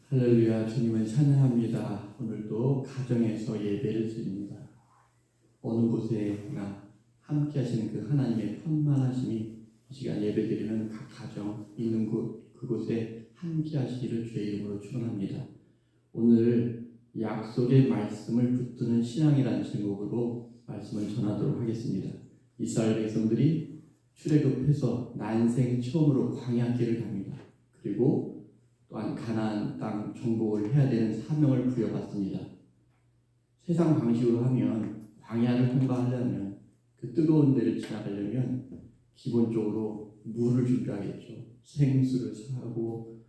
할렐루야, 주님을 찬양합니다. 오늘도 가정에서 예배를 드립니다. 어느 곳에나 함께 하시는 그 하나님의 편만하심이 이 시간 예배 드리는 각 가정 있는 곳 그곳에 함께 하시기를 주의 이름으로 축원합니다. 오늘 약속의 말씀을 붙드는 신앙이라는 제목으로 말씀을 전하도록 하겠습니다. 이스라엘 백성들이 출애굽해서 난생 처음으로 광야길을 갑니다. 그리고 또한 가나안 땅 정복을 해야 되는 사명을 부여받습니다. 세상 방식으로 하면 광야를 통과하려면 그 뜨거운 데를 지나가려면 기본적으로 물을 준비하겠죠. 생수를 사고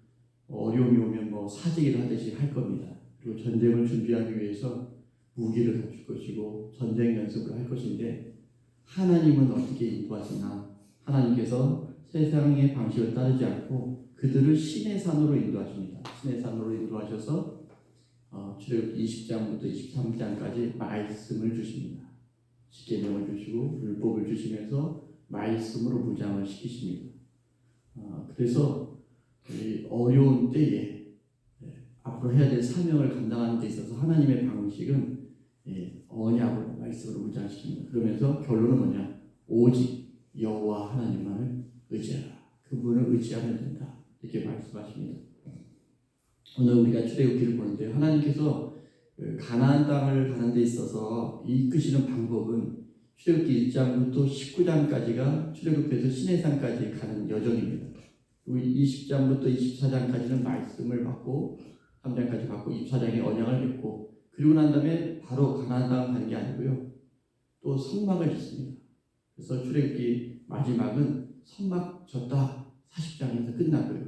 어려움이 오면 사재기를 하듯이 할 겁니다. 그리고 전쟁을 준비하기 위해서 무기를 갖출 것이고 전쟁 연습을 할 것인데 하나님은 어떻게 인도하시나? 하나님께서 세상의 방식을 따르지 않고 그들을 신의 산으로 인도하십니다. 신의 산으로 인도하셔서 출애굽 20장부터 23장까지 말씀을 주십니다. 십계명을 주시고 율법을 주시면서 말씀으로 무장을 시키십니다. 그래서 이 어려운 때에 앞으로 해야 될 사명을 감당하는 데 있어서 하나님의 방식은 언약으로 말씀으로 무장시킵니다. 그러면서 결론은 뭐냐? 오직 여호와 하나님만을 의지하라. 그분을 의지하면 된다. 이렇게 말씀하십니다. 오늘 우리가 출애굽기를 보는데 하나님께서 가나안 땅을 가는 데 있어서 이끄시는 방법은 출애굽기 1장부터 19장까지가 출애굽해서 시내산까지 가는 여정입니다. 그리고 20장부터 24장까지는 말씀을 받고 3장까지 받고 24장에 언약을 맺고 그리고 난 다음에 바로 가나안 땅을 가는 게 아니고요. 또 성막을 짓습니다. 그래서 출애굽기 마지막은 성막 졌다 40장에서 끝나고요.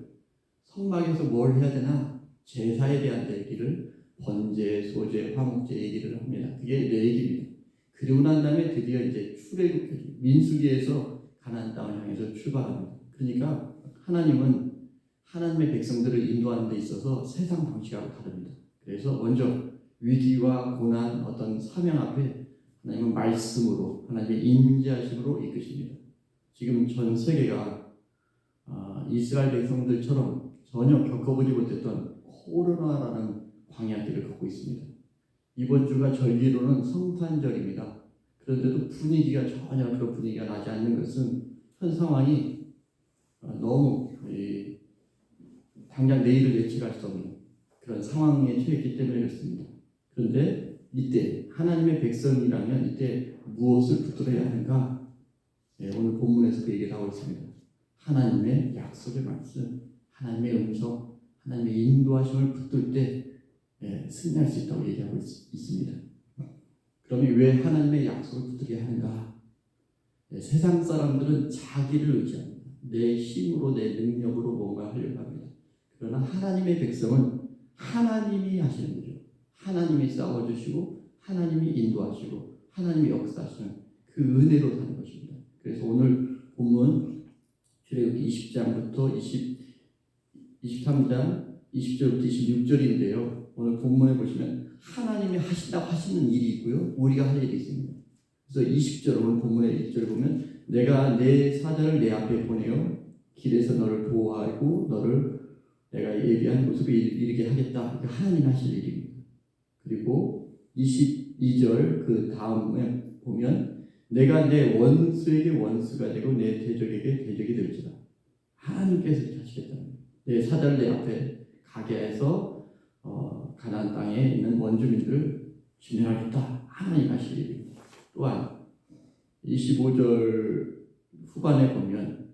성막에서 뭘 해야 되나? 제사에 대한 얘기를 번제, 소제, 화목제 얘기를 합니다. 그게 레위기입니다. 그리고 난 다음에 드디어 이제 출애굽기 민수기에서 가나안 땅을 향해서 출발합니다. 그러니까 하나님은 하나님의 백성들을 인도하는 데 있어서 세상 방식하고 다릅니다. 그래서 먼저 위기와 고난 어떤 사명 앞에 하나님은 말씀으로 하나님의 임재하심으로 이끄십니다. 지금 전 세계가 이스라엘 백성들처럼 전혀 겪어보지 못했던 코로나라는 광야길을 걷고 있습니다. 이번 주가 절기로는 성탄절입니다. 그런데도 분위기가 전혀 그런 분위기가 나지 않는 것은 현 상황이 너무 당장 내일을 예측할 수 없는 그런 상황에 처했기 때문에 그렇습니다. 그런데 이때 하나님의 백성이라면 이때 무엇을 붙들어야 하는가? 오늘 본문에서 그 얘기를 하고 있습니다. 하나님의 약속의 말씀, 하나님의 음성, 하나님의 인도하심을 붙들 때 승리할 수 있다고 얘기하고 있습니다. 그러면 왜 하나님의 약속을 붙들어야 하는가? 세상 사람들은 자기를 의지합니다. 내 힘으로 내 능력으로 뭔가 하려고 합니다. 그러나 하나님의 백성은 하나님이 하시는 거죠. 하나님이 싸워주시고 하나님이 인도하시고 하나님이 역사하시는 그 은혜로 사는 것입니다. 그래서 오늘 본문 출애굽기 20장부터 23장 20절부터 26절인데요. 오늘 본문에 보시면 하나님이 하신다고 하시는 일이 있고요. 우리가 할 일이 있습니다. 그래서 20절 오늘 본문의 1절 보면 내가 내 사자를 내 앞에 보내어 길에서 너를 보호하고 너를 내가 예비한 모습에 이르게 하겠다. 이게 하나님 하실 일입니다. 그리고 22절 그 다음에 보면 내가 내 원수에게 원수가 되고 내 대적에게 대적이 될지라. 하나님께서 이렇게 하시겠다는 거예요. 내 사자를 내 앞에 가게 해서 가나안 땅에 있는 원주민들을 진멸하겠다. 하나님 하실 일입니다. 또한 25절 후반에 보면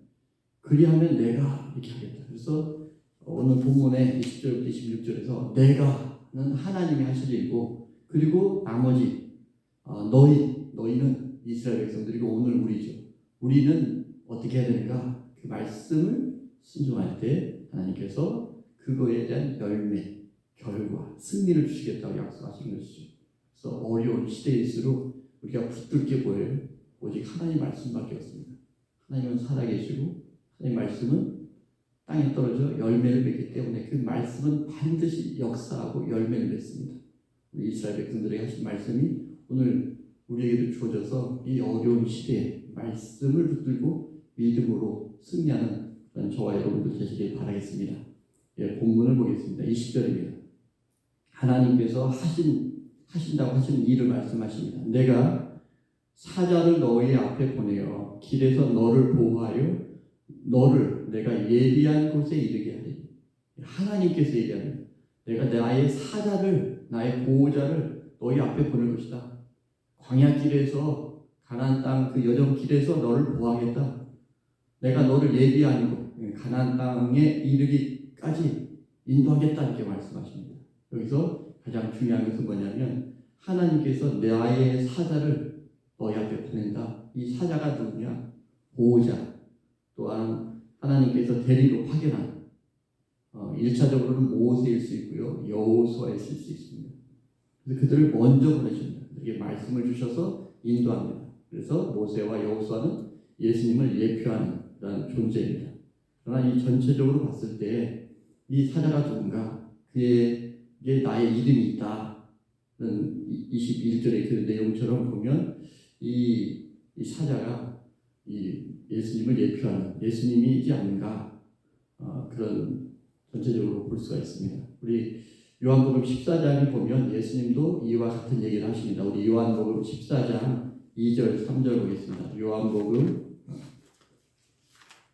그리하면 내가 이렇게 하겠다. 그래서 오늘 본문의 20절부터 26절에서 내가는 하나님이 하실 일이고 그리고 나머지 너희는 이스라엘 백성들이고 오늘 우리죠. 우리는 어떻게 해야 되는가? 그 말씀을 순종할 때 하나님께서 그거에 대한 열매, 결과, 승리를 주시겠다고 약속하신 것이죠. 그래서 어려운 시대일수록 우리가 붙들게 보여요. 오직 하나님 말씀밖에 없습니다. 하나님은 살아계시고 하나님 말씀은 땅에 떨어져 열매를 맺기 때문에 그 말씀은 반드시 역사하고 열매를 맺습니다. 우리 이스라엘 백성들에게 하신 말씀이 오늘 우리에게도 주어져서 이 어려운 시대에 말씀을 붙들고 믿음으로 승리하는 그런 저와 여러분들 되시길 바라겠습니다. 본문을 보겠습니다. 20절입니다. 하나님께서 하신다고 하신 일을 말씀하십니다. 내가 사자를 너희 앞에 보내어 길에서 너를 보호하여 너를 내가 예비한 곳에 이르게 하리니. 하나님께서 얘기합니다. 내가 나의 사자를, 나의 보호자를 너희 앞에 보낼 것이다. 광야 길에서, 가나안 땅 그 여정 길에서 너를 보호하겠다. 내가 너를 예비한 곳, 가나안 땅에 이르기까지 인도하겠다, 이렇게 말씀하십니다. 여기서 가장 중요한 것은 뭐냐면 하나님께서 나의 사자를 너희 앞에 보낸다. 이 사자가 누구냐? 보호자. 또한 하나님께서 대리로 파견한 1차적으로는 모세일 수 있고요, 여호수아일 수 있습니다. 그래서 그들을 먼저 보내십니다. 이게 말씀을 주셔서 인도합니다. 그래서 모세와 여호수아는 예수님을 예표하는 그런 존재입니다. 그러나 이 전체적으로 봤을 때 이 사자가 누군가, 그에게 나의 이름이 있다는 21절의 그 내용처럼 보면 이 사자가 이 예수님을 예표하는 예수님이지 않는가, 그런 전체적으로 볼 수가 있습니다. 우리 요한복음 14장에 보면 예수님도 이와 같은 얘기를 하십니다. 우리 요한복음 14장 2절 3절 보겠습니다. 요한복음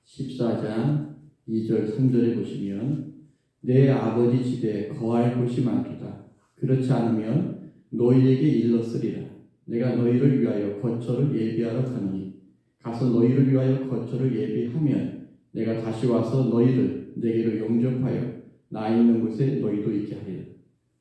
14장 2절 3절에 보시면 내 아버지 집에 거할 곳이 많도다. 그렇지 않으면 너희에게 일렀으리라. 내가 너희를 위하여 거처를 예비하러 가노니 가서 너희를 위하여 거처를 예비하면 내가 다시 와서 너희를 내게로 영접하여 나 있는 곳에 너희도 있게 하리라.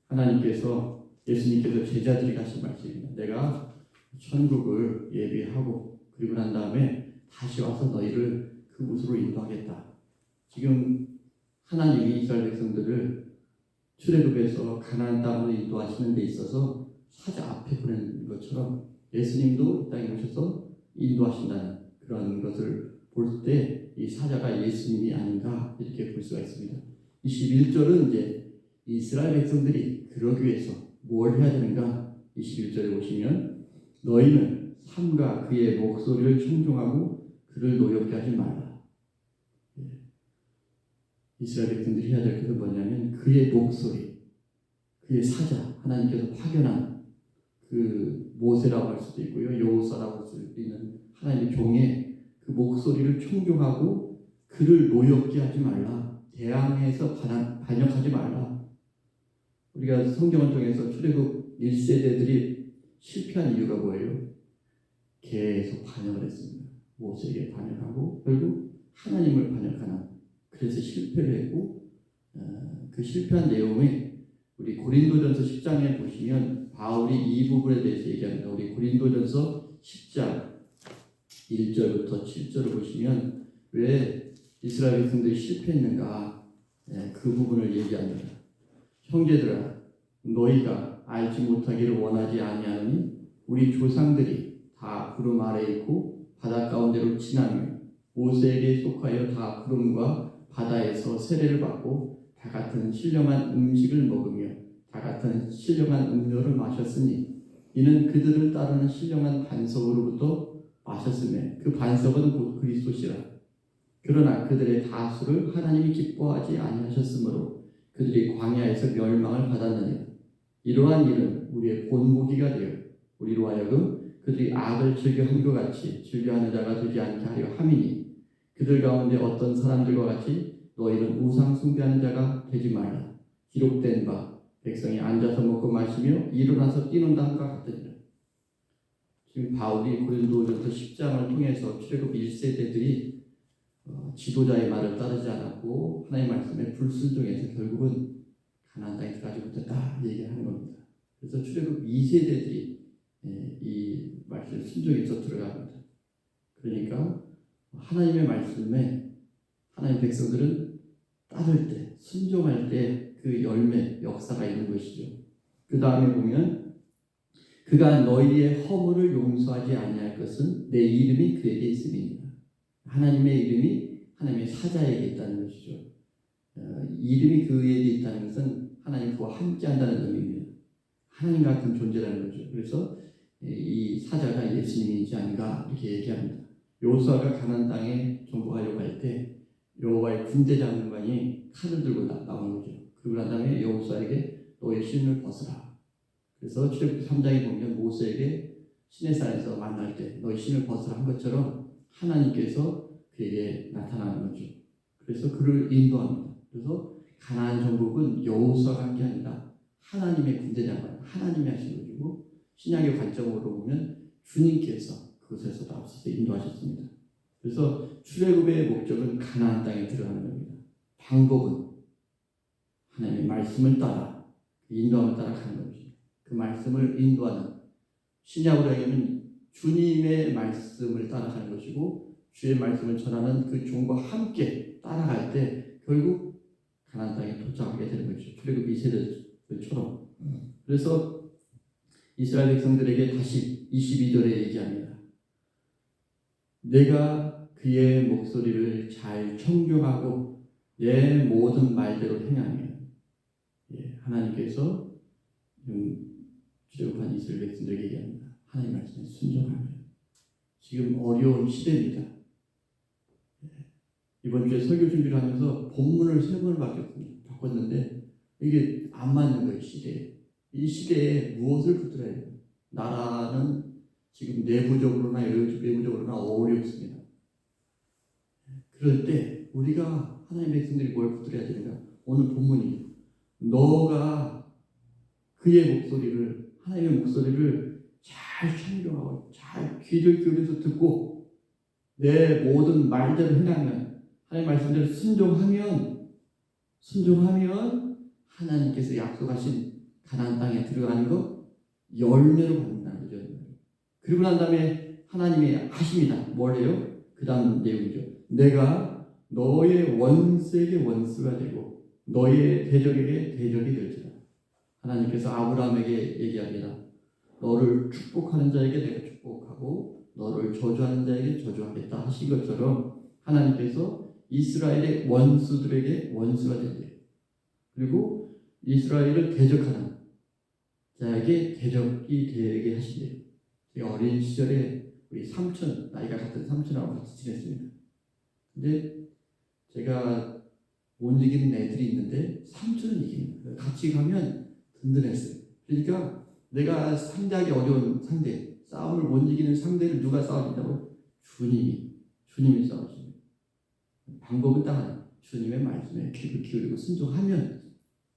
하나님께서, 예수님께서 제자들이 하신 말씀입니다. 내가 천국을 예비하고 그리고 난 다음에 다시 와서 너희를 그곳으로 인도하겠다. 지금 하나님이 이스라엘 백성들을 출애굽에서 가나안 땅으로 인도하시는 데 있어서 사자 앞에 보낸 것처럼 예수님도 이 땅에 오셔서 인도하신다는 그런 것을 볼 때 이 사자가 예수님이 아닌가, 이렇게 볼 수가 있습니다. 21절은 이제 이스라엘 백성들이 그러기 위해서 뭘 해야 되는가? 21절에 보시면 너희는 삼가 그의 목소리를 청종하고 그를 노엽게 하지 말라. 이스라엘 백성들이 해야 될 것은 뭐냐면 그의 목소리, 그의 사자, 하나님께서 파견한 그 모세라고 할 수도 있고요, 여호수아라고 할 수도 있는 하나님의 종의 그 목소리를 청종하고 그를 노엽게 하지 말라. 대항해서 반역하지 말라. 우리가 성경을 통해서 출애굽 1세대들이 실패한 이유가 뭐예요? 계속 반역을 했습니다. 모세에게 반역하고 결국 하나님을 반역하는, 그래서 실패를 했고, 그 실패한 내용을 우리 고린도전서 10장에 보시면 바울이 이 부분에 대해서 얘기합니다. 우리 고린도전서 10장 1절부터 7절을 보시면 왜 이스라엘 백성들이 실패했는가, 그 부분을 얘기합니다. 형제들아, 너희가 알지 못하기를 원하지 아니하노니 우리 조상들이 다 구름 아래에 있고 바다 가운데로 지나며 모세에게 속하여 다 구름과 바다에서 세례를 받고 다 같은 신령한 음식을 먹으며 다 같은 신령한 음료를 마셨으니 이는 그들을 따르는 신령한 반석으로부터 마셨으며 그 반석은 곧 그리스도시라. 그러나 그들의 다수를 하나님이 기뻐하지 아니하셨으므로 그들이 광야에서 멸망을 받았느니라. 이러한 일은 우리의 본보기가 되어 우리로 하여금 그들이 악을 즐겨한 것 같이 즐겨하는 자가 되지 않게 하려 함이니 그들 가운데 어떤 사람들과 같이 너희는 우상 숭배하는 자가 되지 말라. 기록된 바 백성이 앉아서 먹고 마시며 일어나서 뛰는다 함과 같으니라. 지금 바울이 고린도전서 10장을 통해서 출애굽 1세대들이 지도자의 말을 따르지 않았고 하나님의 말씀에 불순종해서 결국은 가나안 땅에 들어가지 못했다 얘기하는 겁니다. 그래서 출애굽 2세대들이 이 말씀을 순종해서 들어갑니다. 그러니까 하나님의 말씀에 하나님의 백성들은 따를 때, 순종할 때 그 열매, 역사가 있는 것이죠. 그 다음에 보면 그가 너희의 허물을 용서하지 아니할 것은 내 이름이 그에게 있음이니라. 하나님의 이름이 하나님의 사자에게 있다는 것이죠. 이름이 그에게 있다는 것은 하나님 그와 함께 한다는 의미입니다. 하나님 같은 존재라는 거죠. 그래서 이 사자가 예수님이지 않은가 이렇게 얘기합니다. 여호수아가 가나안 땅에 정복하려고 할 때 여호와의 군대 장관이 칼을 들고 나온 거죠. 그리고 난 다음에 여호수아에게 너의 신을 벗으라. 그래서 출애굽기 3장에 보면 모세에게 시내산에서 만날 때 너의 신을 벗으라 한 것처럼 하나님께서 그에게 나타나는 거죠. 그래서 그를 인도합니다. 그래서 가나안 정복은 여호수아가 한 게 아니라 하나님의 군대 장관, 하나님이 하신 것이고 신약의 관점으로 보면 주님께서 그곳에서도 앞서서 인도하셨습니다. 그래서 출애굽의 목적은 가나안 땅에 들어가는 겁니다. 방법은 하나님의 말씀을 따라 인도함을 따라 가는 겁니다. 그 말씀을 인도하는 신약으로 하면 주님의 말씀을 따라가는 것이고 주의 말씀을 전하는 그 종과 함께 따라갈 때 결국 가나안 땅에 도착하게 되는 것이죠. 출애굽 2세대처럼. 그래서 이스라엘 백성들에게 다시 22절에 얘기합니다. 내가 그의 목소리를 잘 청종하고 내 모든 말대로 행하면 하나님께서 출애굽한 이스라엘 백성들에게 얘기합니다. 하나님 말씀에 순종하면. 지금 어려운 시대입니다. 이번 주에 설교 준비를 하면서 본문을 3번을 바꿨는데 이게 안 맞는 거예요. 시대에. 이 시대에 무엇을 붙들어야 돼요? 나라는 지금 내부적으로나 외부적으로나 어렵습니다. 그럴 때 우리가 하나님의 백성들이 뭘 붙들어야 되는가? 오늘 본문이에요. 너가 그의 목소리를, 하나님의 목소리를 잘 청종하고 잘 귀를 기울여서 듣고 내 모든 말대로 행하면, 하나님 말씀대로 순종하면 하나님께서 약속하신 가나안 땅에 들어가는 것 열매로 받는다는 거죠. 그리고 난 다음에 하나님이 하십니다. 뭘 해요? 그 다음 내용이죠. 내가 너의 원수에게 원수가 되고 너의 대적에게 대적이 될지라. 하나님께서 아브라함에게 얘기합니다. 너를 축복하는 자에게 내가 축복하고 너를 저주하는 자에게 저주하겠다 하신 것처럼 하나님께서 이스라엘의 원수들에게 원수가 된대요. 그리고 이스라엘을 대적하는 자에게 대적이 되게 하신대요. 제가 어린 시절에 우리 삼촌, 나이가 같은 삼촌하고 같이 지냈습니다. 근데 제가 못 이기는 애들이 있는데 삼촌은 이기는 거예요. 같이 가면 든든했어요. 그러니까 내가 상대하기 어려운 상대, 싸움을 못 이기는 상대를 누가 싸워준다고? 주님이 싸우십니다. 방법은 딱 하나, 주님의 말씀에 귀를 기울이고 순종하면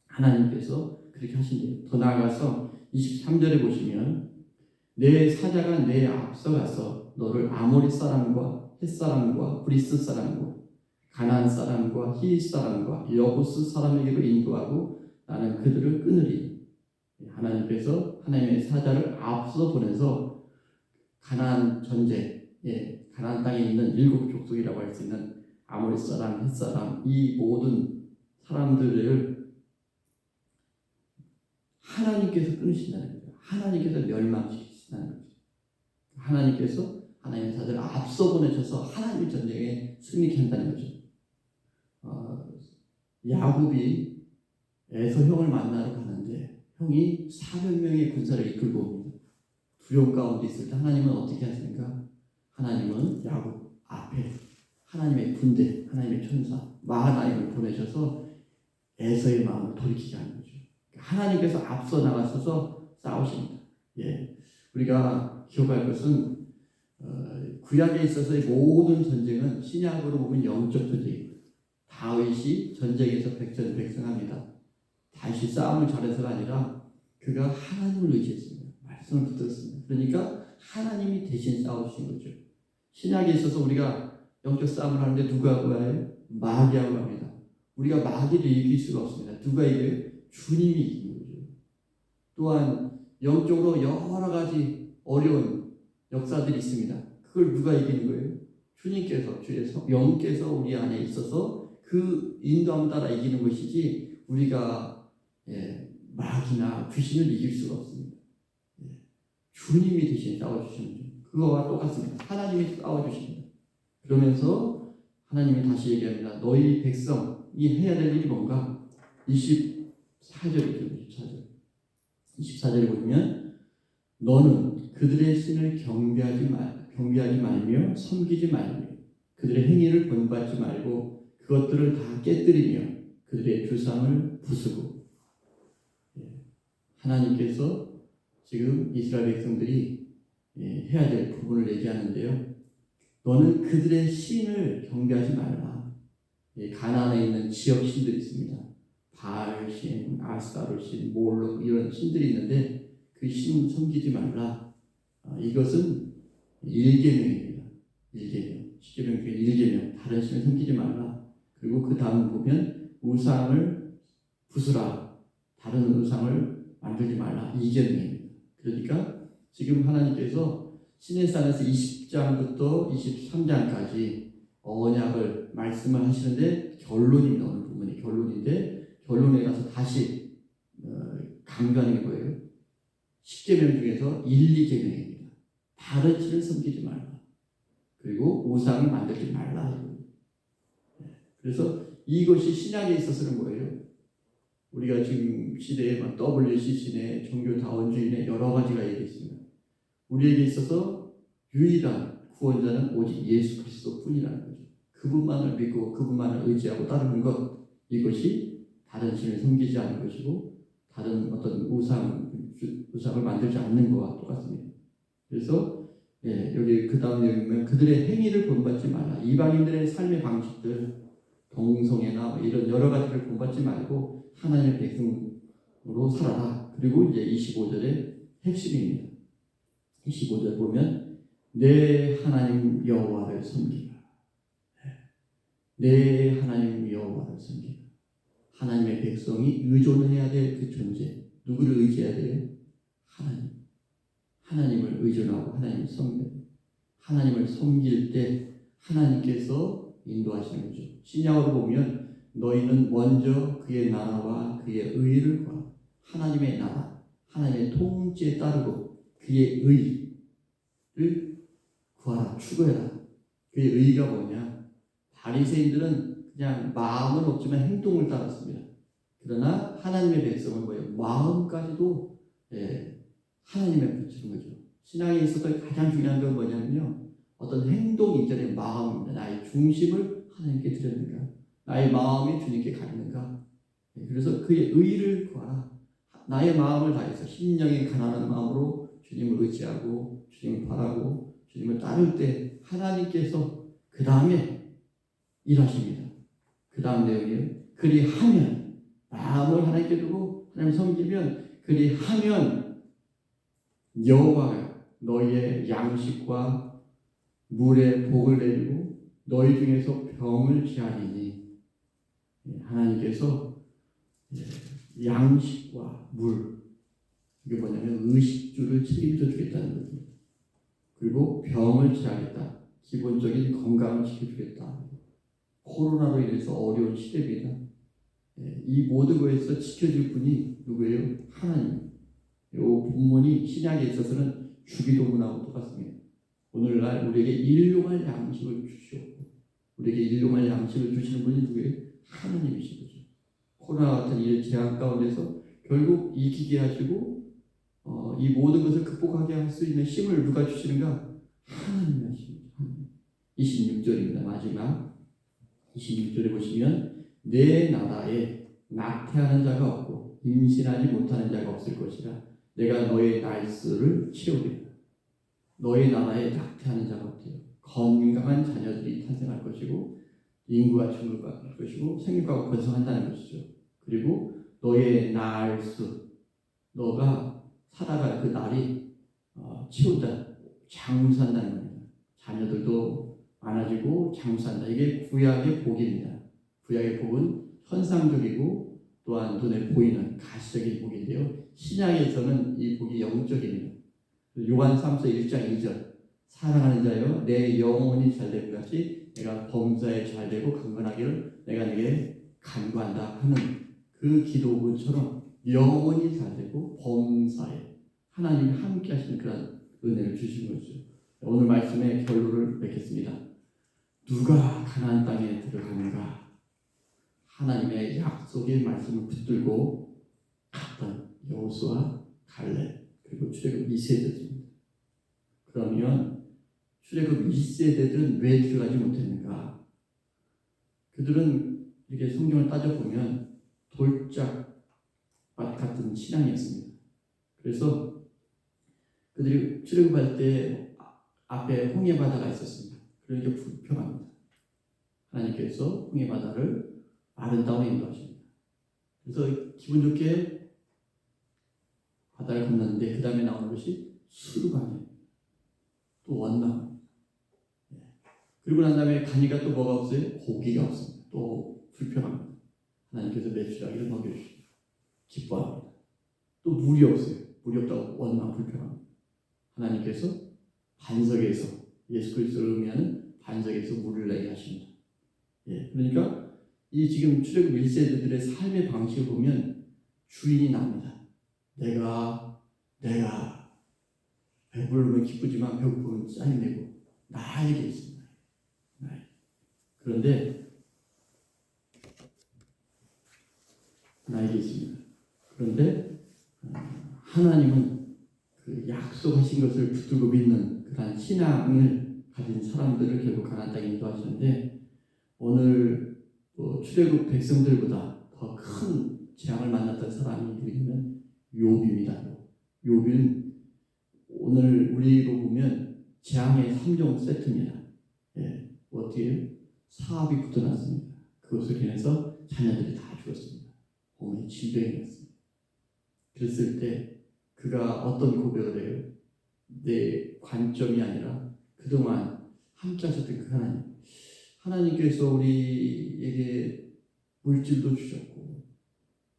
하나님께서 그렇게 하신대요. 더 나아가서 23절에 보시면 내 사자가 내 앞서가서 너를 아모리 사람과 헷 사람과 브리스 사람과 가나안 사람과 히윗 사람과 여부스 사람에게로 인도하고 나는 그들을 끊으리. 하나님께서 하나님의 사자를 앞서 보내서 가나안 전쟁, 가나안 땅에 있는 7 족속이라고 할 수 있는 아모리 사람, 헷 사람, 이 모든 사람들을 하나님께서 끊으신다는 거예요. 하나님께서 멸망시키신다는 거죠. 하나님께서 하나님의 사자를 앞서 보내셔서 하나님의 전쟁에 승리케 한다는 거죠. 야곱이 에서 형을 만나러 가는데 형이 400명의 군사를 이끌고 옵니다. 두려움 가운데 있을 때 하나님은 어떻게 하십니까? 하나님은 야곱 앞에 하나님의 군대, 하나님의 천사, 마하나임을 보내셔서 에서의 마음을 돌이키게 하는 거죠. 하나님께서 앞서 나가셔서 싸우십니다. 우리가 기억할 것은 구약에 있어서의 모든 전쟁은 신약으로 보면 영적 전쟁입니다. 다윗이 전쟁에서 백전백승합니다. 다윗이 싸움을 잘해서가 아니라 그가 하나님을 의지했습니다. 말씀을 붙들었습니다. 그러니까 하나님이 대신 싸우신 거죠. 신약에 있어서 우리가 영적 싸움을 하는데 누가 구해요? 마귀하고 합니다. 우리가 마귀를 이길 수가 없습니다. 누가 이겨요? 주님이 이기는 거죠. 또한 영적으로 여러 가지 어려운 역사들이 있습니다. 그걸 누가 이기는 거예요? 주님께서, 주의 영께서 우리 안에 있어서 그 인도함 따라 이기는 것이지 우리가 마귀나 귀신을 이길 수가 없습니다. 주님이 대신 싸워주시는 거죠. 그거와 똑같습니다. 하나님이 싸워주십니다. 그러면서 하나님이 다시 얘기합니다. 너희 백성이 해야 될 일이 뭔가? 24절이죠. 24절에 보면 너는 그들의 신을 경배하지 말며 섬기지 말며 그들의 행위를 본받지 말고 그것들을 다 깨뜨리며 그들의 주상을 부수고, 하나님께서 지금 이스라엘 백성들이 해야 될 부분을 얘기하는데요. 너는 그들의 신을 경배하지 말라. 가나안에 있는 지역 신들이 있습니다. 바알신, 아스타롯신, 몰록 이런 신들이 있는데 그 신 섬기지 말라. 이것은 1계명입니다. 1계명. 10계명 중에 1계명. 다른 신을 섬기지 말라. 그리고 그 다음 보면 우상을 부수라. 다른 우상을 만들지 말라. 2계명입니다. 그러니까 지금 하나님께서 시내산에서 20장부터 23장까지 언약을 말씀을 하시는데 결론입니다. 오늘 부분이 결론인데 결론에 가서 다시 강조하는 게 뭐예요? 10계명 중에서 1, 2계명입니다. 다른 신을 섬기지 말라. 그리고 우상을 만들지 말라. 그래서 이것이 신약에 있어서는 뭐예요? 우리가 지금 시대에 WCC네, 종교다원주의네 여러 가지가 얘기했습니다. 우리에게 있어서 유일한 구원자는 오직 예수 그리스도뿐이라는 거죠. 그분만을 믿고 그분만을 의지하고 따르는 것, 이것이 다른 신을 섬기지 않는 것이고 다른 어떤 우상을 만들지 않는 것과 똑같습니다. 그래서 여기 그 다음에 보면 그들의 행위를 본받지 말라. 이방인들의 삶의 방식들, 동성애나 이런 여러 가지를 본받지 말고 하나님의 백성으로 살아라. 그리고 이제 25절의 핵심입니다. 25절 보면 내 하나님 여호와를 섬기라. 내 하나님 여호와를 섬기라. 하나님의 백성이 의존해야 될 그 존재, 누구를 의지해야 돼요? 하나님을 의존하고 하나님을 섬겨야 돼요. 하나님을 섬길 때 하나님께서 인도하시는 거죠. 신약으로 보면 너희는 먼저 그의 나라와 그의 의를 구하라. 하나님의 나라, 하나님의 통치에 따르고 그의 의를 구하라, 추구해라. 그의 의가 뭐냐? 바리새인들은 그냥 마음은 없지만 행동을 따랐습니다. 그러나 하나님의 백성은 뭐예요? 마음까지도 하나님의 붙이는 거죠. 신앙에 있어서 가장 중요한 건 뭐냐면요, 어떤 행동이 있잖아요. 마음입니다. 나의 중심을 하나님께 드렸는가? 나의 마음이 주님께 가는가? 그래서 그의 의를 구하라. 나의 마음을 다해서 심령이 가난한 마음으로 주님을 의지하고 주님을 바라고 주님을 따를 때 하나님께서 그 다음에 일하십니다. 그 다음 내용이에요. 그리하면, 마음을 하나님께 두고 하나님 섬기면, 그리하면 여호와가 너희의 양식과 물에 복을 내리고 너희 중에서 병을 제하리니, 하나님께서 양식과 물, 이게 뭐냐면 의식주를 책임져 주겠다는 거죠. 그리고 병을 제하겠다. 기본적인 건강을 지켜주겠다. 코로나로 인해서 어려운 시대입니다. 이 모든 것에서 지켜줄 분이 누구예요? 하나님. 이 본문이 신약에 있어서는 주기도문하고 똑같습니다. 오늘날 우리에게 일용할 양식을 주시옵고, 우리에게 일용할 양식을 주시는 분이 누구예요? 하나님이신 거죠. 코로나 같은 이 재앙 가운데서 결국 이기게 하시고 이 모든 것을 극복하게 할 수 있는 힘을 누가 주시는가? 하나님이 하십니다. 26절입니다. 마지막 26절에 보시면 내 나라에 낙태하는 자가 없고 임신하지 못하는 자가 없을 것이라. 내가 너의 날수를 채우리라. 너의 나라에 낙태하는 자가 없대요. 건강한 자녀들이 탄생할 것이고 인구가 증가할 것이고 생육가가 번성한다는 것이죠. 그리고 너의 날수, 너가 살아갈 그 날이 채운다, 장수한다는 겁니다. 자녀들도 많아지고 장수한다. 이게 구약의 복입니다. 구약의 복은 현상적이고 또한 눈에 보이는 가시적인 복인데요. 신약에서는 이 복이 영적입니다. 요한 3서 1장 2절 사랑하는 자여 내 영혼이 잘될 것 같이 내가 범사에 잘되고 강건하기를 내가 네게 간구한다 하는 그 기도문처럼 영혼이 잘되고 범사에 하나님이 함께 하시는 그런 은혜를 주신 거죠. 오늘 말씀의 결론을 맺겠습니다. 누가 가나안 땅에 들어가는가? 하나님의 약속의 말씀을 붙들고 갔던 여호수아, 갈렙, 그리고 출애굽 2세대들입니다. 그러면 출애굽 2세대들은 왜 들어가지 못했는가? 그들은 이렇게 성경을 따져보면 돌짝밭 같은 신앙이었습니다. 그래서 그들이 출애굽할 때 앞에 홍해 바다가 있었습니다. 그러니까 불평합니다. 하나님께서 홍해 바다를 아름다운 인도하십니다. 그래서 기분 좋게 바다를 건넜는데 그 다음에 나오는 것이 수르반이에요. 또 원망. 그리고 난 다음에 가니까 또 뭐가 없어요? 고기가 없습니다. 또 불평합니다. 하나님께서 메추라기를 먹여주시고 기뻐합니다. 또 물이 없어요. 물이 없다고 원망 불평합니다. 하나님께서 반석에서 예수 그리스도를 의미하는 반석에서 물을 내게 하십니다. 그러니까 이 지금 출애굽 1세대들의 삶의 방식을 보면 주인이 납니다. 내가 배부르면 기쁘지만 배고프면 짜증내고 나에게 있습니다. 그런데 나에게 있습니다. 그런데 하나님은 그 약속하신 것을 붙들고 믿는 그러한 신앙을 가진 사람들을 결국 가나안 땅에 인도하셨는데 오늘 출애굽 백성들보다 더 큰 재앙을 만났던 사람이 누구냐면 욥입니다. 욥은 오늘 우리로 보면 재앙의 3종 세트입니다. 어떻게 사업이 붙어났습니다. 그것을 인해서 자녀들이 다 죽었습니다. 몸에 질병이 났습니다. 그랬을 때 그가 어떤 고백을 해요? 내 관점이 아니라 그동안 함께 하셨던 그 하나님께서 우리에게 물질도 주셨고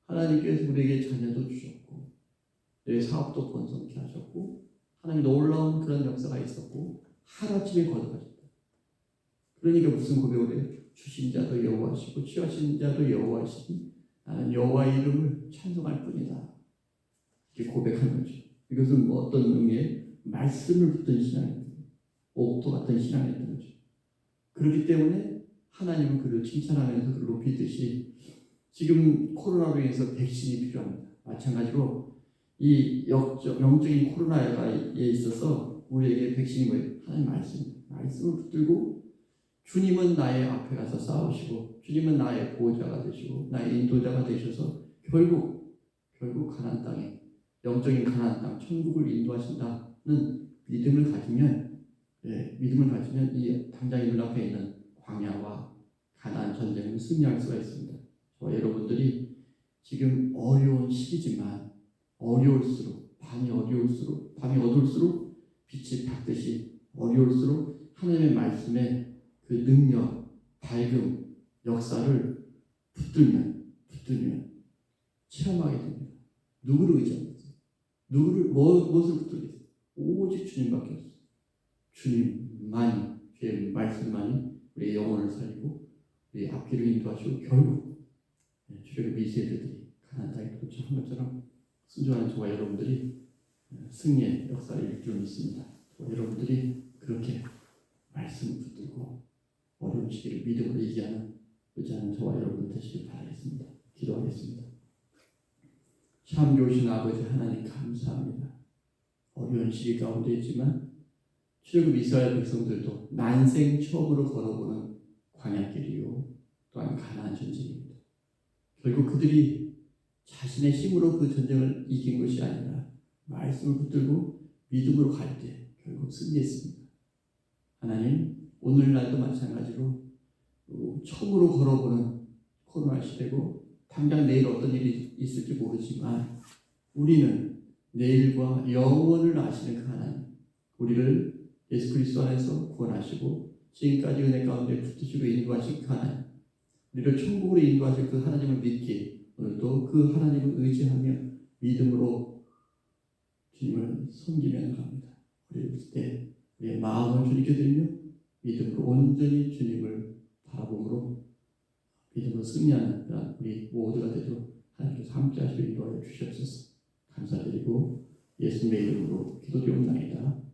하나님께서 우리에게 자녀도 주셨고 내 사업도 번성케 하셨고 하나님 놀라운 그런 역사가 있었고 하루아침에 거듭하셨다. 그러니까 무슨 고백을 해요? 주신 자도 여호와시고 취하신 자도 여호와시니 나는 여호와의 이름을 찬송할 뿐이다. 이렇게 고백하는 거죠. 이것은 어떤 의미의 말씀을 붙든 신앙이었던 거죠. 옥토 같은 신앙이었던 거죠. 그렇기 때문에 하나님은 그를 칭찬하면서 그를 높이듯이 지금 코로나로 인해서 백신이 필요합니다. 마찬가지로 이 영적인 코로나에 있어서 우리에게 백신이 뭐예요? 하나님 말씀을 붙들고 주님은 나의 앞에 가서 싸우시고 주님은 나의 보호자가 되시고 나의 인도자가 되셔서 결국 가나안 땅에 영적인 가나안 땅 천국을 인도하신다는 믿음을 가지면 이 당장 눈앞에 있는 광야와 가나안 전쟁을 승리할 수가 있습니다. 저와 여러분들이 지금 어려운 시기지만 밤이 어두울수록 빛이 밝듯이 어려울수록 하나님의 말씀에 그 능력, 밝음, 역사를 붙들면 체험하게 됩니다. 누구를 의지하겠어요? 무엇을 붙들겠어요? 오직 주님밖에 없어요. 주님만이, 주의 말씀만이 우리의 영혼을 살리고 우리의 앞길을 인도하시고 결국 출애굽 2세대들이 가나안 땅에 도착한 것처럼 순종하는 저와 여러분들이 승리의 역사를 이룰 줄 믿습니다. 저와 여러분들이 그렇게 말씀을 붙들고 어려운 시기를 믿음으로 의지하는 저와 여러분 되시길 바라겠습니다. 기도하겠습니다. 참 좋으신 아버지 하나님 감사합니다. 어려운 시기 가운데 있지만 출애굽 이스라엘 백성들도 난생 처음으로 걸어보는 광야길이요 또한 가나안 전쟁입니다. 결국 그들이 자신의 힘으로 그 전쟁을 이긴 것이 아니라 말씀을 붙들고 믿음으로 갈 때 결국 승리했습니다. 하나님 오늘날도 마찬가지로 처음으로 걸어보는 코로나 시대고 당장 내일 어떤 일이 있을지 모르지만 우리는 내일과 영원을 아시는 그 하나님 우리를 예수 그리스도 안에서 구원하시고 지금까지 은혜 가운데 붙드시고 인도하신 그 하나님 우리를 천국으로 인도하실 그 하나님을 믿기에 오늘도 그 하나님을 의지하며 믿음으로 주님을 섬기며 갑니다. 우리 때 우리의 마음을 주님께 드리며 믿음으로 온전히 주님을 바라봄으로 믿음으로 승리하는 우리 모두가 되도록 하나님께서 함께 하시고 인도하여 주시옵소서. 감사드리고 예수님의 이름으로 기도드리옵나이다.